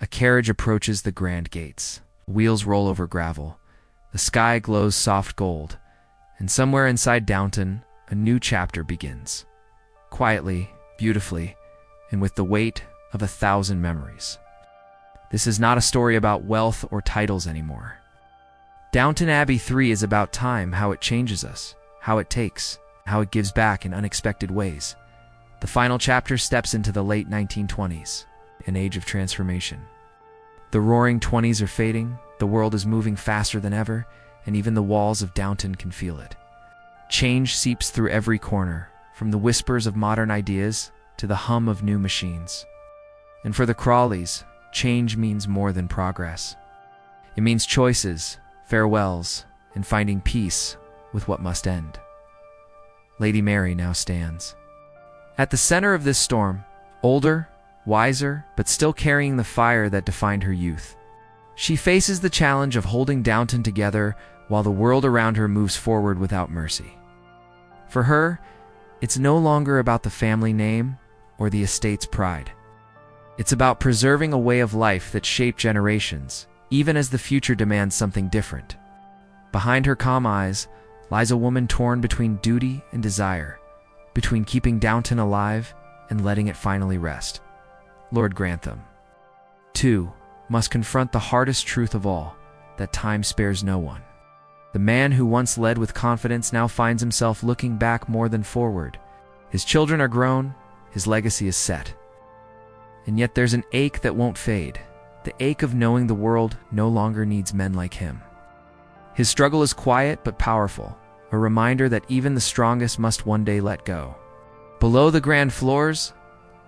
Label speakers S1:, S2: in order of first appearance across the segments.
S1: A carriage approaches the grand gates. Wheels roll over gravel. The sky glows soft gold. And somewhere inside Downton, a new chapter begins. Quietly, beautifully, and with the weight of 1,000 memories. This is not a story about wealth or titles anymore. Downton Abbey 3 is about time, how it changes us, how it takes, how it gives back in unexpected ways. The final chapter steps into the late 1920s, an age of transformation. The roaring 20s are fading, the world is moving faster than ever, and even the walls of Downton can feel it. Change seeps through every corner, from the whispers of modern ideas to the hum of new machines. And for the Crawleys, change means more than progress. It means choices, farewells, and finding peace with what must end. Lady Mary now stands at the center of this storm, older, wiser, but still carrying the fire that defined her youth. She faces the challenge of holding Downton together while the world around her moves forward without mercy. For her, it's no longer about the family name or the estate's pride. It's about preserving a way of life that shaped generations, even as the future demands something different. Behind her calm eyes lies a woman torn between duty and desire, between keeping Downton alive and letting it finally rest. Lord Grantham, too, must confront the hardest truth of all, that time spares no one. The man who once led with confidence now finds himself looking back more than forward. His children are grown, his legacy is set. And yet there's an ache that won't fade, the ache of knowing the world no longer needs men like him. His struggle is quiet but powerful, a reminder that even the strongest must one day let go. Below the grand floors,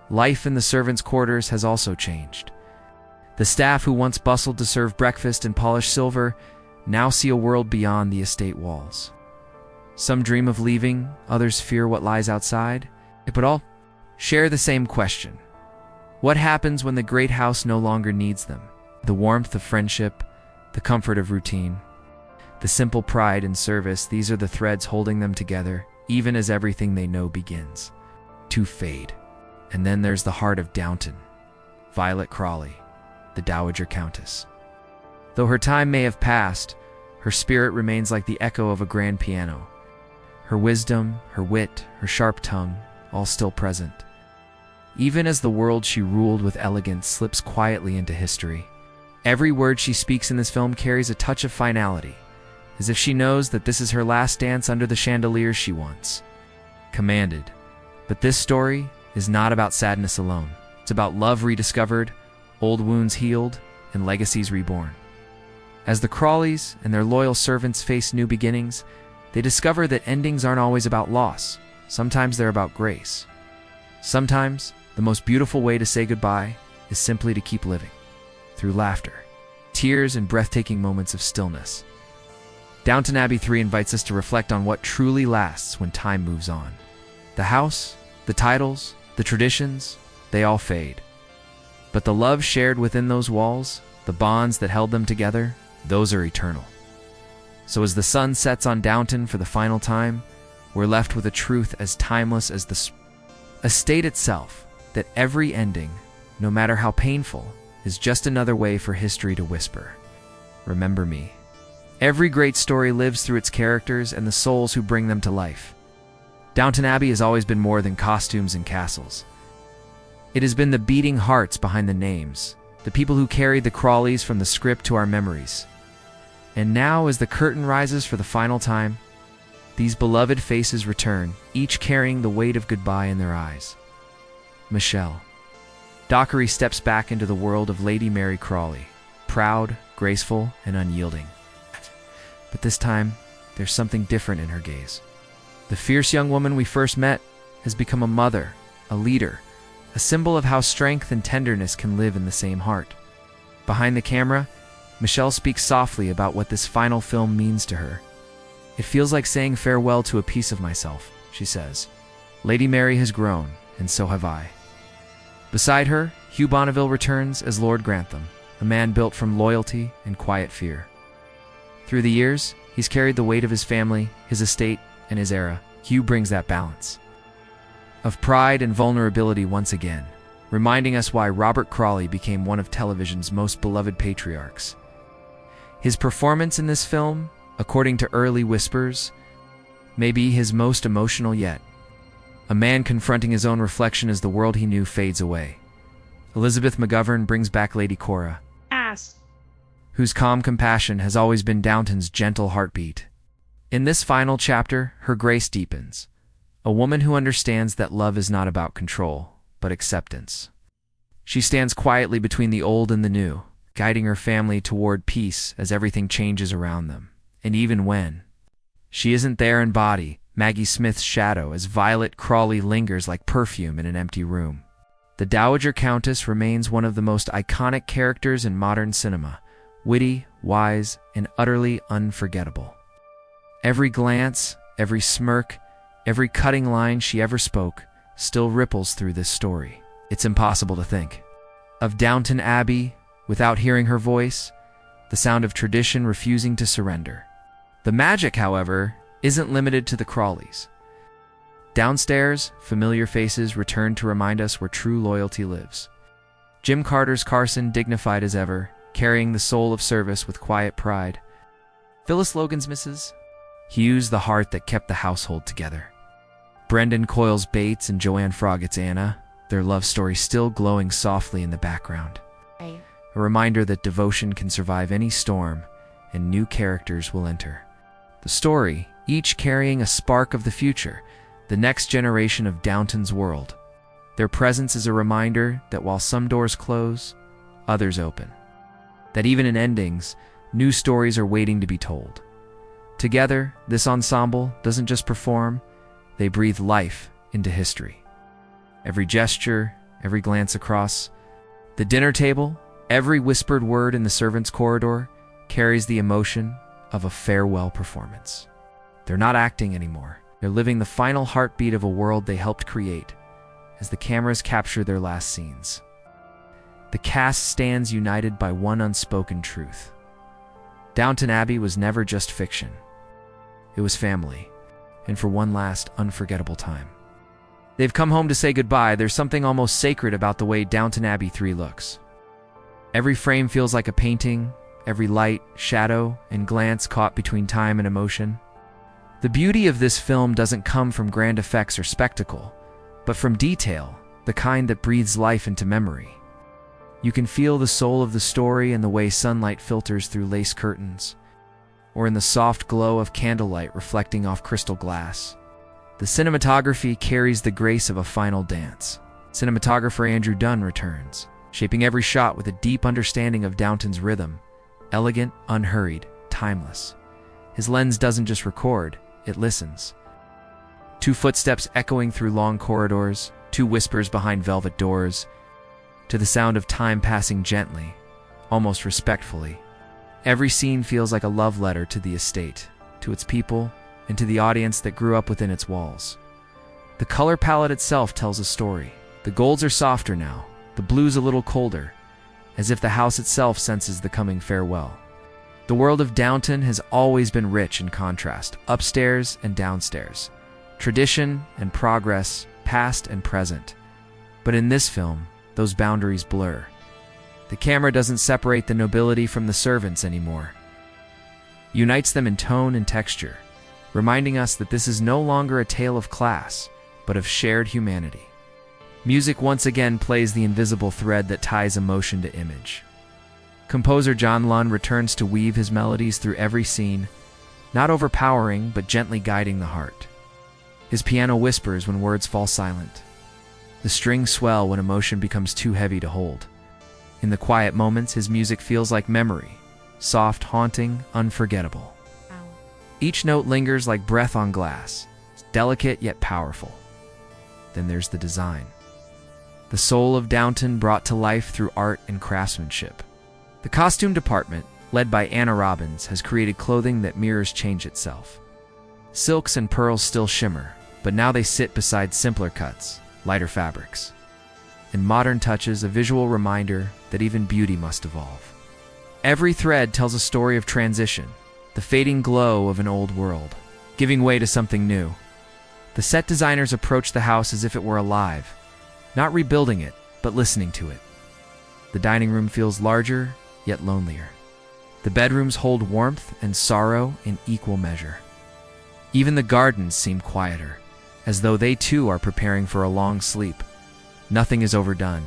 S1: life in the servants' quarters has also changed. The staff who once bustled to serve breakfast and polish silver now see a world beyond the estate walls. Some dream of leaving, others fear what lies outside, but all share the same question. What happens when the great house no longer needs them? The warmth of friendship, the comfort of routine, the simple pride in service, these are the threads holding them together, even as everything they know begins to fade. And then there's the heart of Downton, Violet Crawley, the Dowager Countess. Though her time may have passed, her spirit remains like the echo of a grand piano. Her wisdom, her wit, her sharp tongue, all still present. Even as the world she ruled with elegance slips quietly into history, every word she speaks in this film carries a touch of finality, as if she knows that this is her last dance under the chandeliers she once commanded. But this story is not about sadness alone. It's about love rediscovered, old wounds healed, and legacies reborn. As the Crawleys and their loyal servants face new beginnings, they discover that endings aren't always about loss. Sometimes they're about grace. Sometimes, the most beautiful way to say goodbye is simply to keep living, through laughter, tears, and breathtaking moments of stillness. Downton Abbey 3 invites us to reflect on what truly lasts when time moves on. The house, the titles, the traditions, they all fade. But the love shared within those walls, the bonds that held them together, those are eternal. So as the sun sets on Downton for the final time, we're left with a truth as timeless as the estate itself, that every ending, no matter how painful, is just another way for history to whisper, "Remember me." Every great story lives through its characters and the souls who bring them to life. Downton Abbey has always been more than costumes and castles. It has been the beating hearts behind the names, the people who carried the Crawleys from the script to our memories. And now, as the curtain rises for the final time, these beloved faces return, each carrying the weight of goodbye in their eyes. Michelle. Dockery steps back into the world of Lady Mary Crawley, proud, graceful, and unyielding. But this time, there's something different in her gaze. The fierce young woman we first met has become a mother, a leader, a symbol of how strength and tenderness can live in the same heart. Behind the camera, Michelle speaks softly about what this final film means to her. "It feels like saying farewell to a piece of myself," she says. "Lady Mary has grown, and so have I." Beside her, Hugh Bonneville returns as Lord Grantham, a man built from loyalty and quiet fear. Through the years, he's carried the weight of his family, his estate, and his era. Hugh brings that balance of pride and vulnerability once again, reminding us why Robert Crawley became one of television's most beloved patriarchs. His performance in this film, according to early whispers, may be his most emotional yet. A man confronting his own reflection as the world he knew fades away. Elizabeth McGovern brings back Lady Cora, whose calm compassion has always been Downton's gentle heartbeat. In this final chapter, her grace deepens. A woman who understands that love is not about control, but acceptance. She stands quietly between the old and the new, guiding her family toward peace as everything changes around them. And even when she isn't there in body, Maggie Smith's shadow as Violet Crawley lingers like perfume in an empty room. The Dowager Countess remains one of the most iconic characters in modern cinema, witty, wise, and utterly unforgettable. Every glance, every smirk, every cutting line she ever spoke still ripples through this story. It's impossible to think of Downton Abbey without hearing her voice, the sound of tradition refusing to surrender. The magic, however, isn't limited to the Crawleys. Downstairs, familiar faces return to remind us where true loyalty lives. Jim Carter's Carson, dignified as ever, carrying the soul of service with quiet pride. Phyllis Logan's Mrs. Hughes, the heart that kept the household together. Brendan Coyle's Bates and Joanne Froggatt's Anna, their love story still glowing softly in the background. A reminder that devotion can survive any storm, and new characters will enter the story, each carrying a spark of the future, the next generation of Downton's world. Their presence is a reminder that while some doors close, others open. That even in endings, new stories are waiting to be told. Together, this ensemble doesn't just perform, they breathe life into history. Every gesture, every glance across the dinner table, every whispered word in the servants' corridor carries the emotion of a farewell performance. They're not acting anymore. They're living the final heartbeat of a world they helped create as the cameras capture their last scenes. The cast stands united by one unspoken truth. Downton Abbey was never just fiction. It was family, and for one last unforgettable time. They've come home to say goodbye. There's something almost sacred about the way Downton Abbey 3 looks. Every frame feels like a painting, every light, shadow, and glance caught between time and emotion. The beauty of this film doesn't come from grand effects or spectacle, but from detail, the kind that breathes life into memory. You can feel the soul of the story in the way sunlight filters through lace curtains, or in the soft glow of candlelight reflecting off crystal glass. The cinematography carries the grace of a final dance. Cinematographer Andrew Dunn returns, shaping every shot with a deep understanding of Downton's rhythm, elegant, unhurried, timeless. His lens doesn't just record, it listens. 2 footsteps echoing through long corridors, 2 whispers behind velvet doors, to the sound of time passing gently, almost respectfully. Every scene feels like a love letter to the estate, to its people, and to the audience that grew up within its walls. The color palette itself tells a story. The golds are softer now, the blues a little colder, as if the house itself senses the coming farewell. The world of Downton has always been rich in contrast, upstairs and downstairs, tradition and progress, past and present. But in this film, those boundaries blur. The camera doesn't separate the nobility from the servants anymore. It unites them in tone and texture, reminding us that this is no longer a tale of class, but of shared humanity. Music once again plays the invisible thread that ties emotion to image. Composer John Lund returns to weave his melodies through every scene, not overpowering but gently guiding the heart. His piano whispers when words fall silent. The strings swell when emotion becomes too heavy to hold. In the quiet moments, his music feels like memory, soft, haunting, unforgettable. Each note lingers like breath on glass, delicate yet powerful. Then there's the design. The soul of Downton brought to life through art and craftsmanship. The costume department, led by Anna Robbins, has created clothing that mirrors change itself. Silks and pearls still shimmer, but now they sit beside simpler cuts, lighter fabrics. And modern touches, a visual reminder that even beauty must evolve. Every thread tells a story of transition, the fading glow of an old world, giving way to something new. The set designers approached the house as if it were alive, not rebuilding it, but listening to it. The dining room feels larger, yet lonelier. The bedrooms hold warmth and sorrow in equal measure. Even the gardens seem quieter, as though they too are preparing for a long sleep. Nothing is overdone.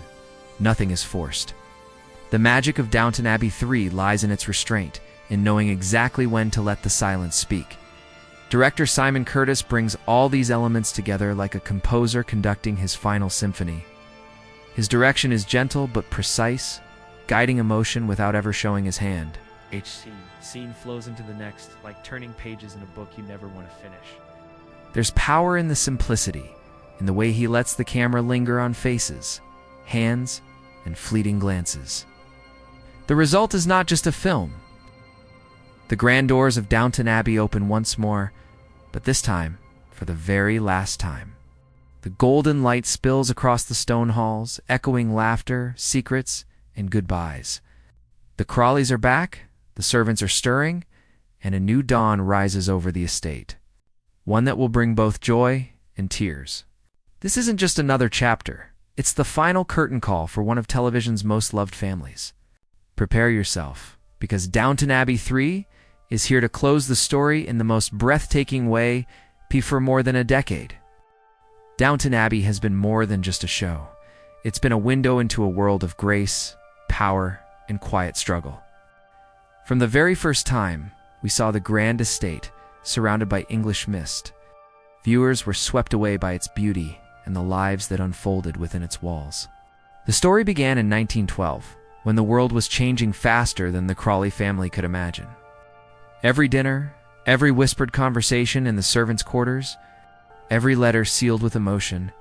S1: Nothing is forced. The magic of Downton Abbey 3 lies in its restraint, in knowing exactly when to let the silence speak. Director Simon Curtis brings all these elements together like a composer conducting his final symphony. His direction is gentle but precise, guiding emotion without ever showing his hand. Each scene flows into the next, like turning pages in a book you never want to finish. There's power in the simplicity, in the way he lets the camera linger on faces, hands, and fleeting glances. The result is not just a film. The grand doors of Downton Abbey open once more, but this time, for the very last time. The golden light spills across the stone halls, echoing laughter, secrets, and goodbyes. The Crawleys are back, the servants are stirring, and a new dawn rises over the estate. One that will bring both joy and tears. This isn't just another chapter. It's the final curtain call for one of television's most loved families. Prepare yourself, because Downton Abbey 3 is here to close the story in the most breathtaking way for more than a decade. Downton Abbey has been more than just a show. It's been a window into a world of grace, power, and quiet struggle. From the very first time, we saw the grand estate surrounded by English mist. Viewers were swept away by its beauty and the lives that unfolded within its walls. The story began in 1912, when the world was changing faster than the Crawley family could imagine. Every dinner, every whispered conversation in the servants' quarters, every letter sealed with emotion,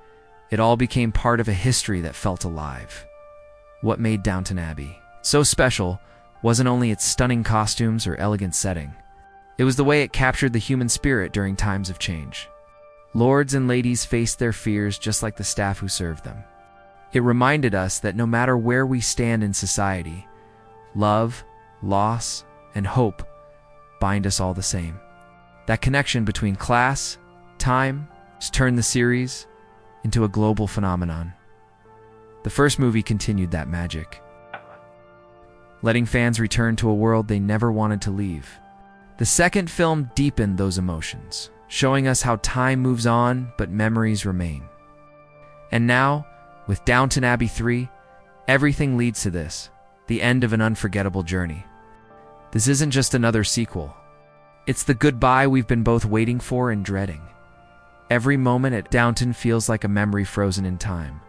S1: it all became part of a history that felt alive. What made Downton Abbey so special wasn't only its stunning costumes or elegant setting. It was the way it captured the human spirit during times of change. Lords and ladies faced their fears just like the staff who served them. It reminded us that no matter where we stand in society, love, loss, and hope bind us all the same. That connection between class, time, has turned the series into a global phenomenon. The first movie continued that magic, letting fans return to a world they never wanted to leave. The second film deepened those emotions, showing us how time moves on but memories remain. And now, with Downton Abbey 3, everything leads to this, the end of an unforgettable journey. This isn't just another sequel. It's the goodbye we've been both waiting for and dreading. Every moment at Downton feels like a memory frozen in time.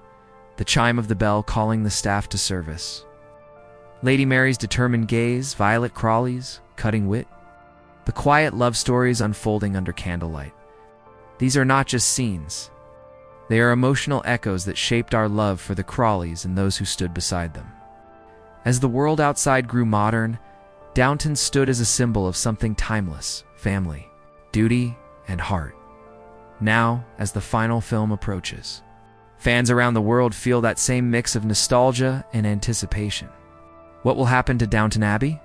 S1: The chime of the bell calling the staff to service. Lady Mary's determined gaze, Violet Crawley's cutting wit. The quiet love stories unfolding under candlelight. These are not just scenes. They are emotional echoes that shaped our love for the Crawleys and those who stood beside them. As the world outside grew modern, Downton stood as a symbol of something timeless: family, duty, and heart. Now, as the final film approaches, fans around the world feel that same mix of nostalgia and anticipation. What will happen to Downton Abbey?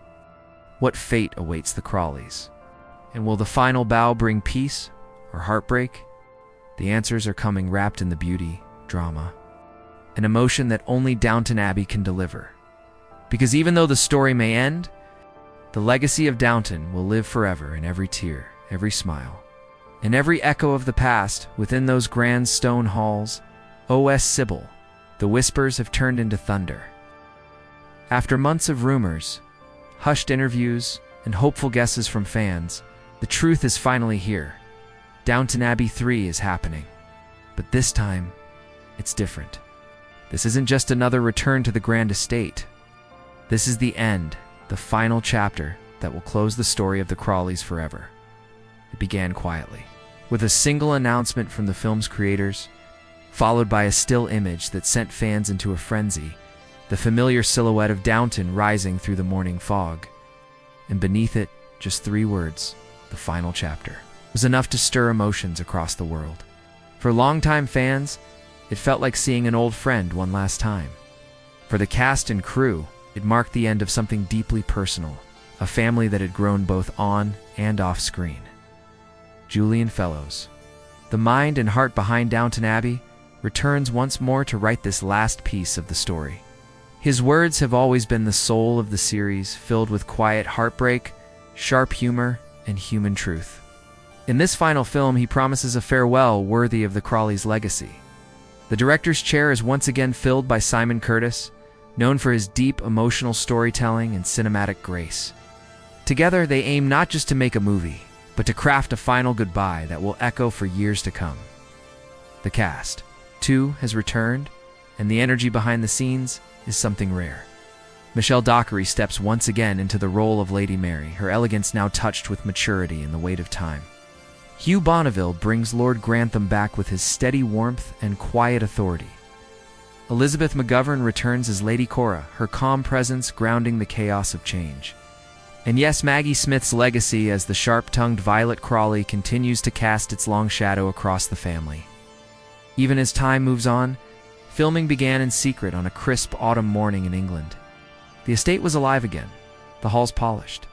S1: What fate awaits the Crawleys? And will the final bow bring peace or heartbreak? The answers are coming, wrapped in the beauty, drama, an emotion that only Downton Abbey can deliver. Because even though the story may end, the legacy of Downton will live forever in every tear, every smile, and every echo of the past within those grand stone halls. O.S. Sybil, the whispers have turned into thunder. After months of rumors, hushed interviews, and hopeful guesses from fans, the truth is finally here. Downton Abbey 3 is happening. But this time, it's different. This isn't just another return to the grand estate. This is the end, the final chapter that will close the story of the Crawleys forever. It began quietly, with a single announcement from the film's creators, followed by a still image that sent fans into a frenzy, the familiar silhouette of Downton rising through the morning fog. And beneath it, just 3 words: the final chapter. It was enough to stir emotions across the world. For longtime fans, it felt like seeing an old friend one last time. For the cast and crew, it marked the end of something deeply personal, a family that had grown both on and off screen. Julian Fellows, the mind and heart behind Downton Abbey, returns once more to write this last piece of the story. His words have always been the soul of the series, filled with quiet heartbreak, sharp humor, and human truth. In this final film, he promises a farewell worthy of the Crawleys' legacy. The director's chair is once again filled by Simon Curtis, known for his deep emotional storytelling and cinematic grace. Together, they aim not just to make a movie, but to craft a final goodbye that will echo for years to come. The cast, too, has returned, and the energy behind the scenes is something rare. Michelle Dockery steps once again into the role of Lady Mary, her elegance now touched with maturity and the weight of time. Hugh Bonneville brings Lord Grantham back with his steady warmth and quiet authority. Elizabeth McGovern returns as Lady Cora, her calm presence grounding the chaos of change. And yes, Maggie Smith's legacy as the sharp-tongued Violet Crawley continues to cast its long shadow across the family. Even as time moves on, filming began in secret on a crisp autumn morning in England. The estate was alive again, the halls polished,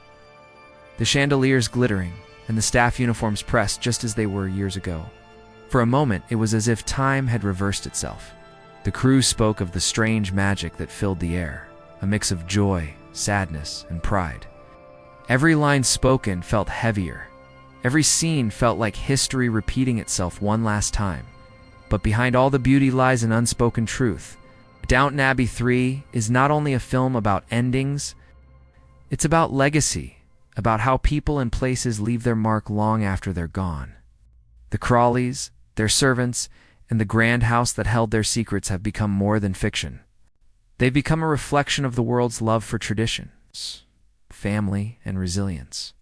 S1: the chandeliers glittering, and the staff uniforms pressed just as they were years ago. For a moment, it was as if time had reversed itself. The crew spoke of the strange magic that filled the air, a mix of joy, sadness, and pride. Every line spoken felt heavier. Every scene felt like history repeating itself one last time. But behind all the beauty lies an unspoken truth. Downton Abbey 3 is not only a film about endings, it's about legacy, about how people and places leave their mark long after they're gone. The Crawleys, their servants, and the grand house that held their secrets have become more than fiction. They've become a reflection of the world's love for traditions, family, and resilience.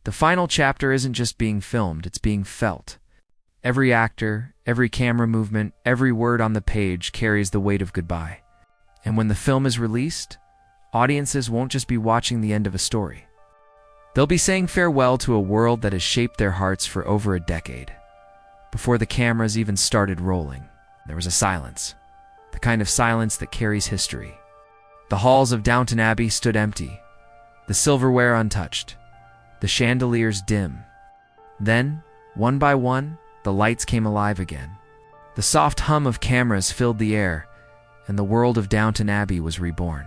S1: The final chapter isn't just being filmed, it's being felt. Every actor, every camera movement, every word on the page carries the weight of goodbye. And when the film is released, audiences won't just be watching the end of a story. They'll be saying farewell to a world that has shaped their hearts for over a decade. Before the cameras even started rolling, there was a silence, the kind of silence that carries history. The halls of Downton Abbey stood empty, the silverware untouched, the chandeliers dim. Then, one by one, the lights came alive again. The soft hum of cameras filled the air, and the world of Downton Abbey was reborn.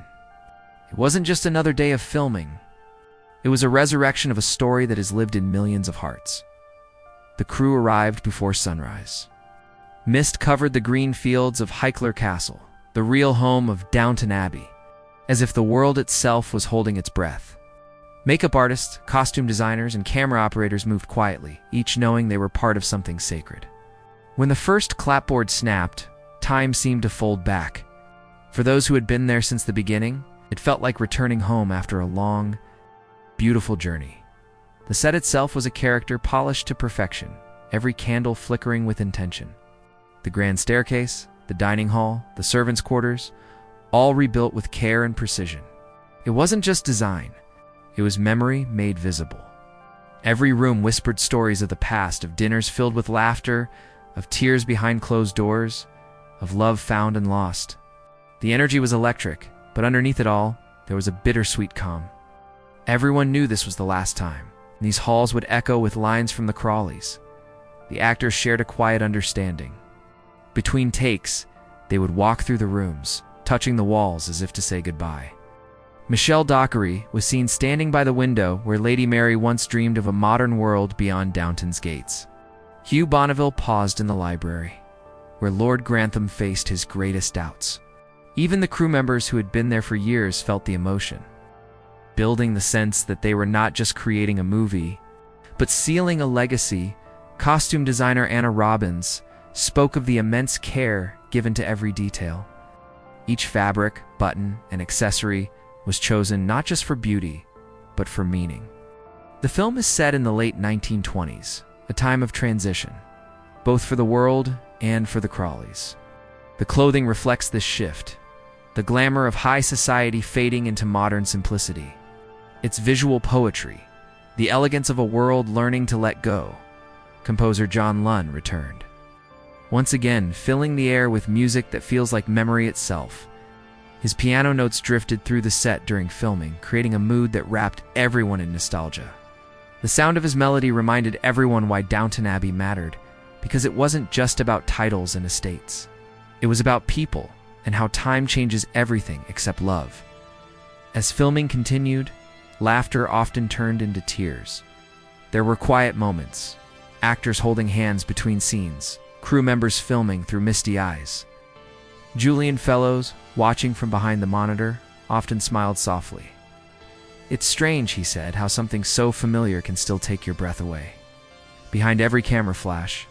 S1: It wasn't just another day of filming. It was a resurrection of a story that has lived in millions of hearts. The crew arrived before sunrise. Mist covered the green fields of Highclere Castle, the real home of Downton Abbey, as if the world itself was holding its breath. Makeup artists, costume designers, and camera operators moved quietly, each knowing they were part of something sacred. When the first clapboard snapped, time seemed to fold back. For those who had been there since the beginning, it felt like returning home after a long, beautiful journey. The set itself was a character polished to perfection, every candle flickering with intention. The grand staircase, the dining hall, the servants' quarters, all rebuilt with care and precision. It wasn't just design. It was memory made visible. Every room whispered stories of the past, of dinners filled with laughter, of tears behind closed doors, of love found and lost. The energy was electric, but underneath it all, there was a bittersweet calm. Everyone knew this was the last time. These halls would echo with lines from the Crawleys. The actors shared a quiet understanding. Between takes, they would walk through the rooms, touching the walls as if to say goodbye. Michelle Dockery was seen standing by the window where Lady Mary once dreamed of a modern world beyond Downton's gates. Hugh Bonneville paused in the library, where Lord Grantham faced his greatest doubts. Even the crew members who had been there for years felt the emotion, building the sense that they were not just creating a movie, but sealing a legacy. Costume designer Anna Robbins spoke of the immense care given to every detail. Each fabric, button, and accessory was chosen not just for beauty, but for meaning. The film is set in the late 1920s, a time of transition, both for the world and for the Crawleys. The clothing reflects this shift, the glamour of high society fading into modern simplicity. It's visual poetry, the elegance of a world learning to let go. Composer John Lunn returned, once again filling the air with music that feels like memory itself. His piano notes drifted through the set during filming, creating a mood that wrapped everyone in nostalgia. The sound of his melody reminded everyone why Downton Abbey mattered, because it wasn't just about titles and estates. It was about people and how time changes everything except love. As filming continued, laughter often turned into tears. There were quiet moments, actors holding hands between scenes, crew members filming through misty eyes. Julian Fellows, watching from behind the monitor, often smiled softly. "It's strange," he said, "how something so familiar can still take your breath away." Behind every camera flash,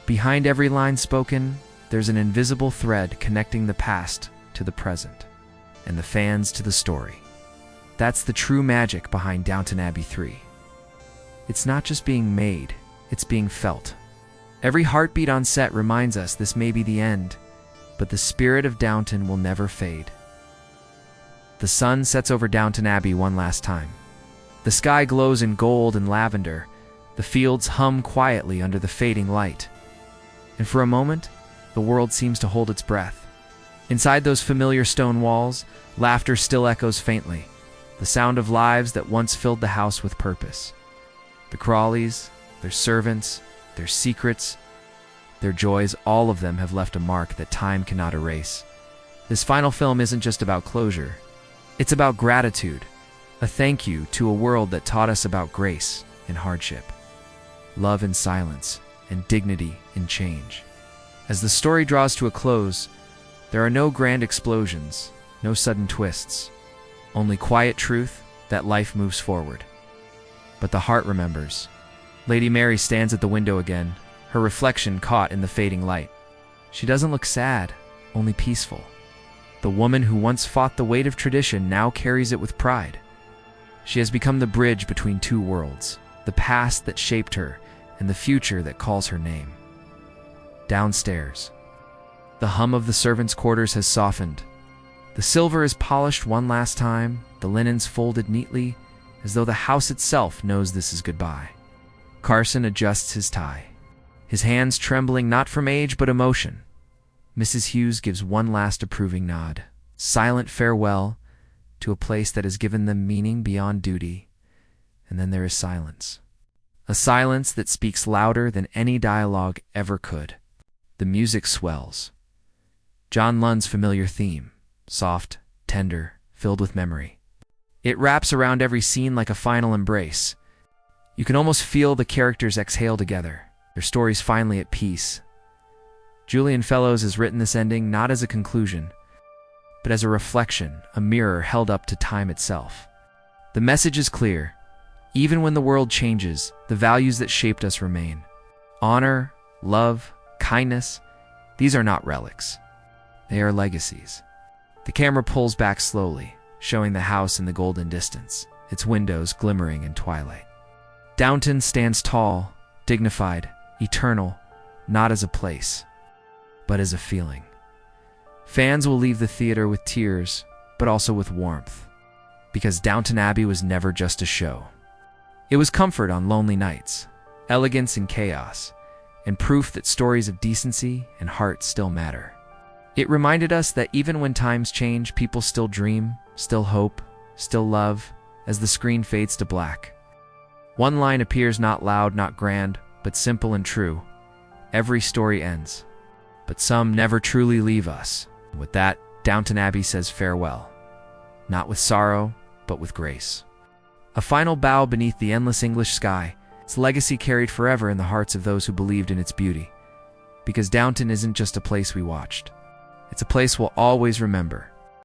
S1: behind every line spoken, there's an invisible thread connecting the past to the present, and the fans to the story. That's the true magic behind Downton Abbey 3. It's not just being made, it's being felt. Every heartbeat on set reminds us this may be the end, but the spirit of Downton will never fade. The sun sets over Downton Abbey one last time. The sky glows in gold and lavender. The fields hum quietly under the fading light. And for a moment, the world seems to hold its breath. Inside those familiar stone walls, laughter still echoes faintly, the sound of lives that once filled the house with purpose. The Crawleys, their servants, their secrets, their joys, all of them have left a mark that time cannot erase. This final film isn't just about closure. It's about gratitude, a thank you to a world that taught us about grace in hardship, love in silence, and dignity in change. As the story draws to a close, there are no grand explosions, no sudden twists, only quiet truth that life moves forward. But the heart remembers. Lady Mary stands at the window again, her reflection caught in the fading light. She doesn't look sad, only peaceful. The woman who once fought the weight of tradition now carries it with pride. She has become the bridge between two worlds, the past that shaped her and the future that calls her name. Downstairs, the hum of the servants' quarters has softened. The silver is polished one last time, the linens folded neatly, as though the house itself knows this is goodbye. Carson adjusts his tie, his hands trembling not from age but emotion. Mrs. Hughes gives one last approving nod, silent farewell to a place that has given them meaning beyond duty, and then there is silence. A silence that speaks louder than any dialogue ever could. The music swells. John Lund's familiar theme, soft, tender, filled with memory. It wraps around every scene like a final embrace. You can almost feel the characters exhale together, their stories finally at peace. Julian Fellows has written this ending not as a conclusion, but as a reflection, a mirror held up to time itself. The message is clear. Even when the world changes, the values that shaped us remain. Honor, love, kindness, these are not relics. They are legacies. The camera pulls back slowly, showing the house in the golden distance, its windows glimmering in twilight. Downton stands tall, dignified, eternal, not as a place, but as a feeling. Fans will leave the theater with tears, but also with warmth, because Downton Abbey was never just a show. It was comfort on lonely nights, elegance in chaos, and proof that stories of decency and heart still matter. It reminded us that even when times change, people still dream, still hope, still love, as the screen fades to black. One line appears not loud, not grand, but simple and true. Every story ends, but some never truly leave us. With that, Downton Abbey says farewell, not with sorrow, but with grace. A final bow beneath the endless English sky, its legacy carried forever in the hearts of those who believed in its beauty. Because Downton isn't just a place we watched. It's a place we'll always remember.